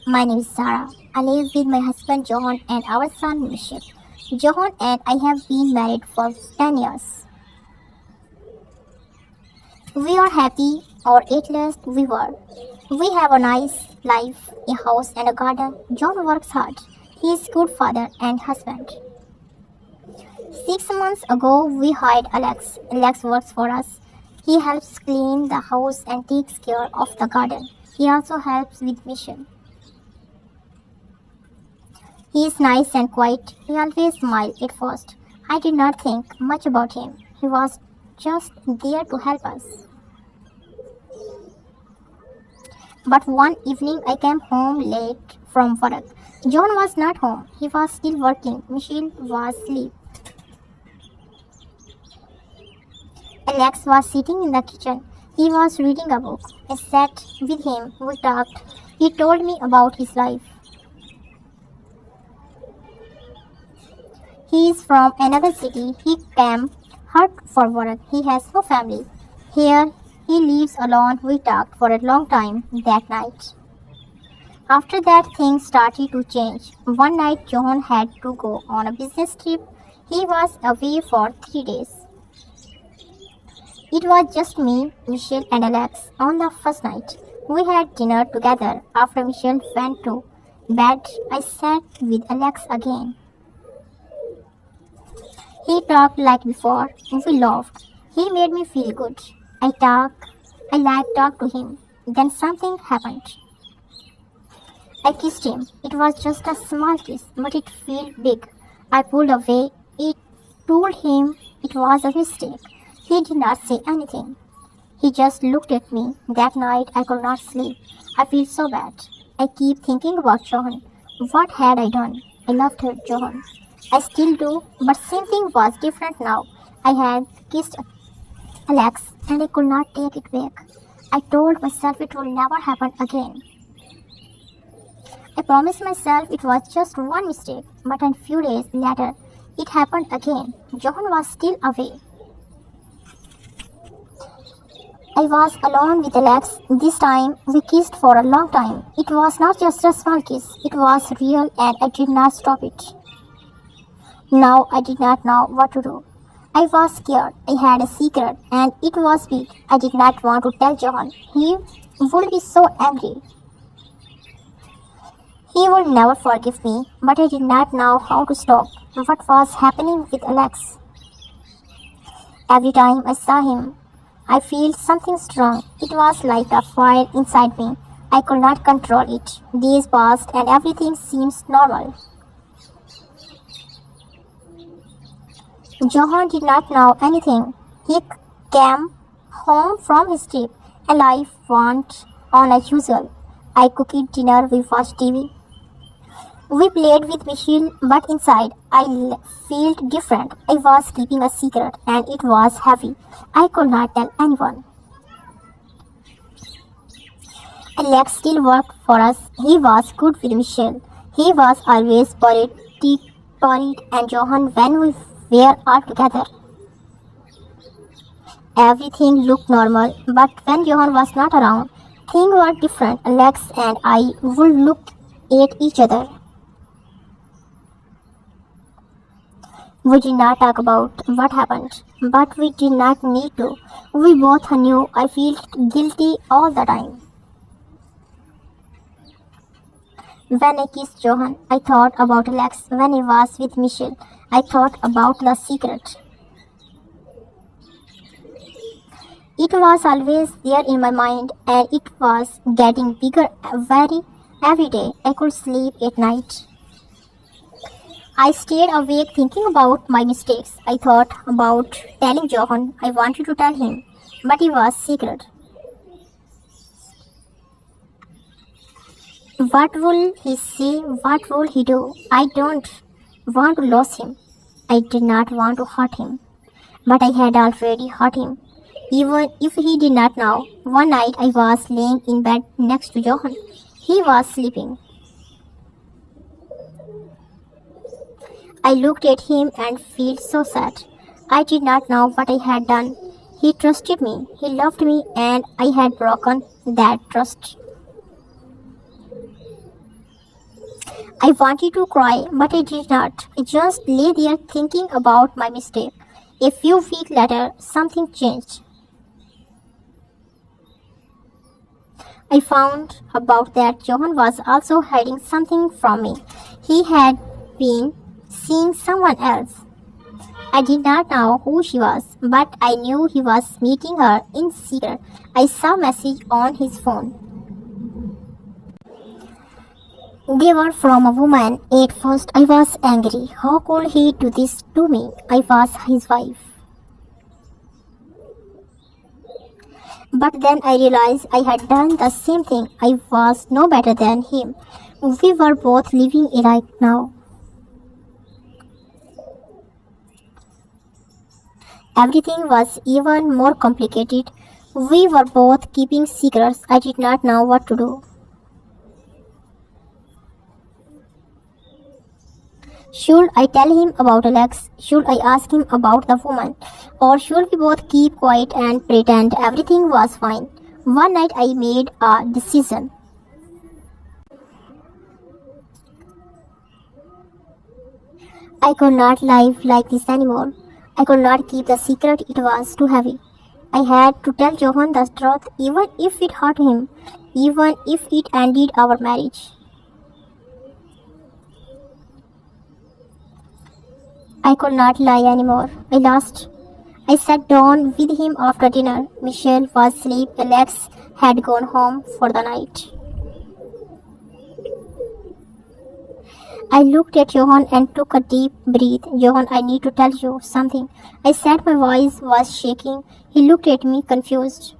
My name is Sarah. I live with my husband Johan and our son Michelle. Johan and I have been married for 10 years. We are happy, or at least we were. We have a nice life, a house and a garden. John works hard. He is a good father and husband. 6 months ago, we hired Alex. Alex works for us. He helps clean the house and takes care of the garden. He also helps with Michelle. He is nice and quiet. He always smiles at first. I did not think much about him. He was just there to help us. But one evening I came home late from work. John was not home. He was still working. Michelle was asleep. Alex was sitting in the kitchen. He was reading a book. I sat with him. We talked. He told me about his life. He is from another city. He came here for work. He has no family. Here he lives alone. We talked for a long time that night. After that, things started to change. One night, John had to go on a business trip. He was away for 3 days. It was just me, Michelle, and Alex on the first night. We had dinner together. After Michelle went to bed, I sat with Alex again. He talked like before. We laughed. He made me feel good. I talked to him. Then something happened. I kissed him. It was just a small kiss, but it felt big. I pulled away. I told him it was a mistake. He did not say anything. He just looked at me. That night I could not sleep. I feel so bad. I keep thinking about Johan. What had I done? I loved her, Johan. I still do, but something was different now. I had kissed Alex and I could not take it back. I told myself it will never happen again. I promised myself it was just one mistake, but a few days later, it happened again. Johan was still away. I was alone with Alex. This time, we kissed for a long time. It was not just a small kiss, it was real and I did not stop it. Now I did not know what to do. I was scared. I had a secret and it was big. I did not want to tell Johan. He would be so angry. He would never forgive me, but I did not know how to stop what was happening with Alex. Every time I saw him, I felt something strong. It was like a fire inside me. I could not control it. Days passed and everything seems normal. Johan did not know anything. He came home from his trip and life went on as usual. I cooked dinner, we watched TV. We played with Michelle, but inside I felt different. I was keeping a secret and it was heavy. I could not tell anyone. Alex still worked for us. He was good with Michelle. He was always worried and Johan when we were all together. Everything looked normal, but when Johan was not around, things were different. Alex and I would look at each other. We did not talk about what happened, but we did not need to. We both knew I felt guilty all the time. When I kissed Johan, I thought about Alex. When I was with Michelle, I thought about the secret. It was always there in my mind and it was getting bigger every day. I could sleep at night. I stayed awake thinking about my mistakes. I thought about telling Johan. I wanted to tell him, but it was secret. What will he say? What will he do? I don't want to lose him. I did not want to hurt him, but I had already hurt him. Even if he did not know, one night I was laying in bed next to Johan. He was sleeping. I looked at him and felt so sad. I did not know what I had done. He trusted me, he loved me, and I had broken that trust. I wanted to cry, but I did not. I just lay there thinking about my mistake. A few weeks later, something changed. I found out that Johan was also hiding something from me. He had been seeing someone else. I did not know who she was, but I knew he was meeting her in secret. I saw a message on his phone. They were from a woman. At first I was angry. How could he do this to me? I was his wife. But then I realized I had done the same thing. I was no better than him. We were both living it right now. Everything was even more complicated. We were both keeping secrets. I did not know what to do. Should I tell him about Alex? Should I ask him about the woman? Or should we both keep quiet and pretend everything was fine? One night I made a decision. I could not live like this anymore. I could not keep the secret, it was too heavy. I had to tell Johan the truth even if it hurt him, even if it ended our marriage. I could not lie anymore. I sat down with him after dinner. Michelle was asleep. Alex had gone home for the night. I looked at Johan and took a deep breath. Johan, I need to tell you something. I said, my voice was shaking. He looked at me confused.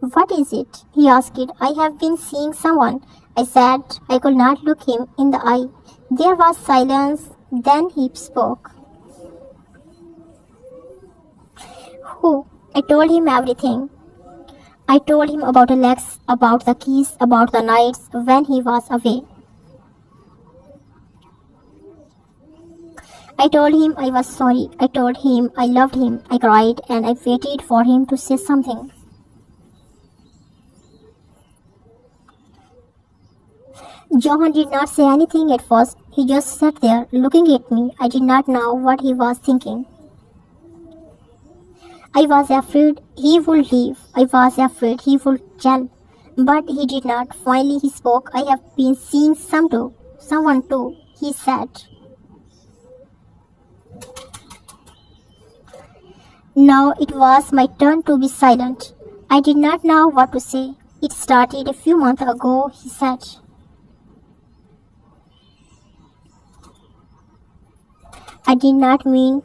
What is it? He asked. I have been seeing someone. I said. I could not look him in the eye. There was silence. Then he spoke. Who? I told him everything. I told him about Alex, about the keys, about the nights when he was away. I told him I was sorry. I told him I loved him. I cried and I waited for him to say something. Johan did not say anything at first. He just sat there looking at me. I did not know what he was thinking. I was afraid he would leave. I was afraid he would tell. But he did not. Finally he spoke. I have been seeing someone too, he said. Now it was my turn to be silent. I did not know what to say. It started a few months ago, he said. I did not mean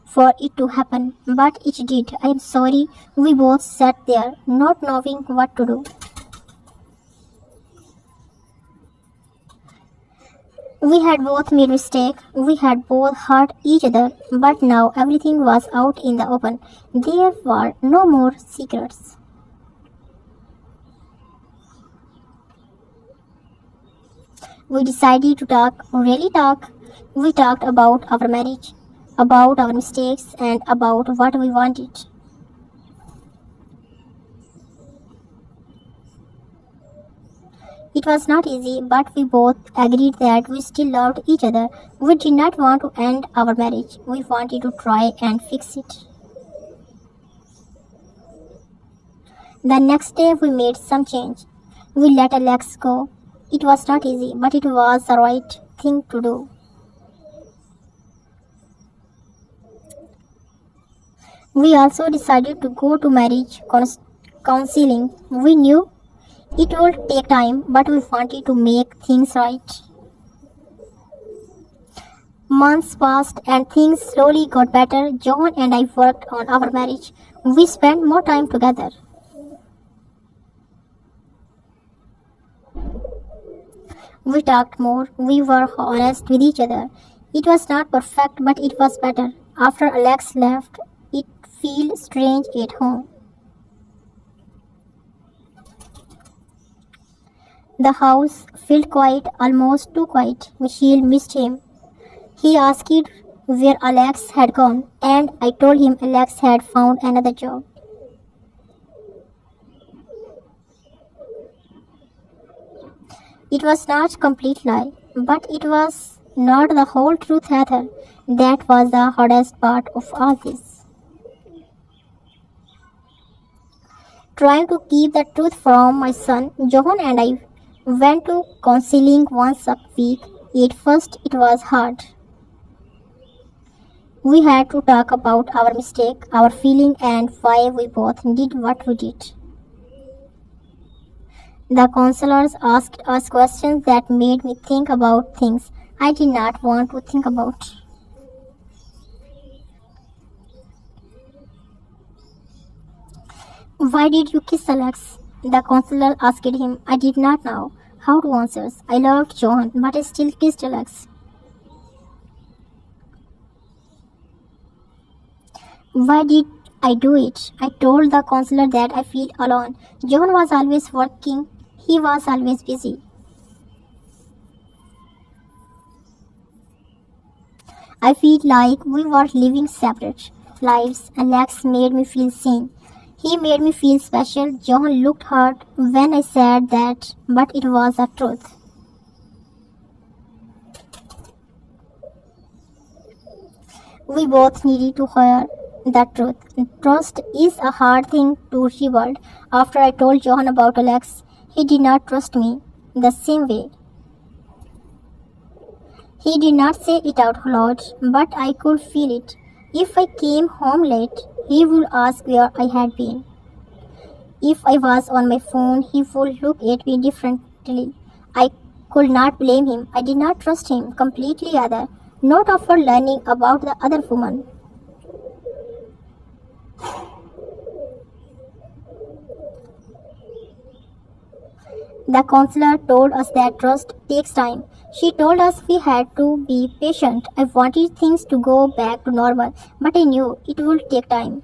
for it to happen, but it did. I am sorry. We both sat there, not knowing what to do. We had both made mistakes. We had both hurt each other, but now everything was out in the open. There were no more secrets. We decided to talk, really talk. We talked about our marriage, about our mistakes, and about what we wanted. It was not easy, but we both agreed that we still loved each other. We did not want to end our marriage. We wanted to try and fix it. The next day we made some change. We let Alex go. It was not easy, but it was the right thing to do. We also decided to go to marriage counseling. We knew it would take time, but we wanted to make things right. Months passed and things slowly got better. John and I worked on our marriage. We spent more time together. We talked more. We were honest with each other. It was not perfect, but it was better. After Alex left, it felt strange at home. The house felt quiet, almost too quiet. Michelle missed him. He asked where Alex had gone, and I told him Alex had found another job. It was not complete lie, but it was not the whole truth either. That was the hardest part of all this. Trying to keep the truth from my son, Johan and I went to counseling once a week. At first, it was hard. We had to talk about our mistake, our feeling, and why we both did what we did. The counselors asked us questions that made me think about things I did not want to think about. Why did you kiss Alex? The counselor asked him. I did not know how to answer. I loved John, but I still kissed Alex. Why did I do it? I told the counselor that I feel alone. John was always working. He was always busy. I feel like we were living separate lives. Alex made me feel seen. He made me feel special. John looked hurt when I said that, but it was the truth. We both needed to hear the truth. Trust is a hard thing to rebuild. After I told John about Alex, he did not trust me the same way. He did not say it out loud, but I could feel it. If I came home late, he would ask where I had been. If I was on my phone, he would look at me differently. I could not blame him. I did not trust him completely either, not after learning about the other woman. The counselor told us that trust takes time. She told us we had to be patient. I wanted things to go back to normal, but I knew it would take time.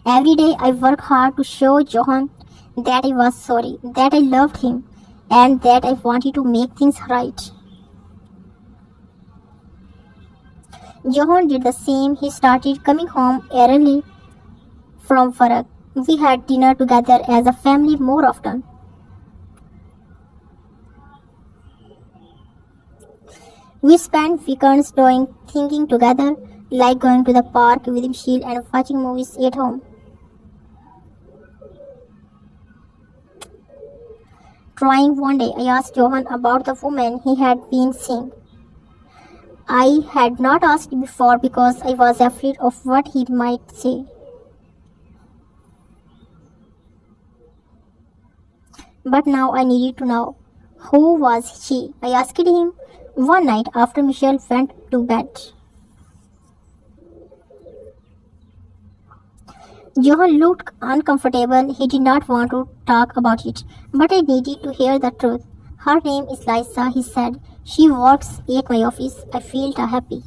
Every day I worked hard to show Johan that I was sorry, that I loved him, and that I wanted to make things right. Johan did the same. He started coming home early from work. We had dinner together as a family more often. We spent weekends doing thinking together, like going to the park with Michelle and watching movies at home. Trying one day, I asked Johan about the woman he had been seeing. I had not asked before because I was afraid of what he might say. But now I needed to know. Who was she? I asked him one night after Michelle went to bed. Johan looked uncomfortable. He did not want to talk about it, but I needed to hear the truth. Her name is Lisa, he said. She works at my office. I felt happy.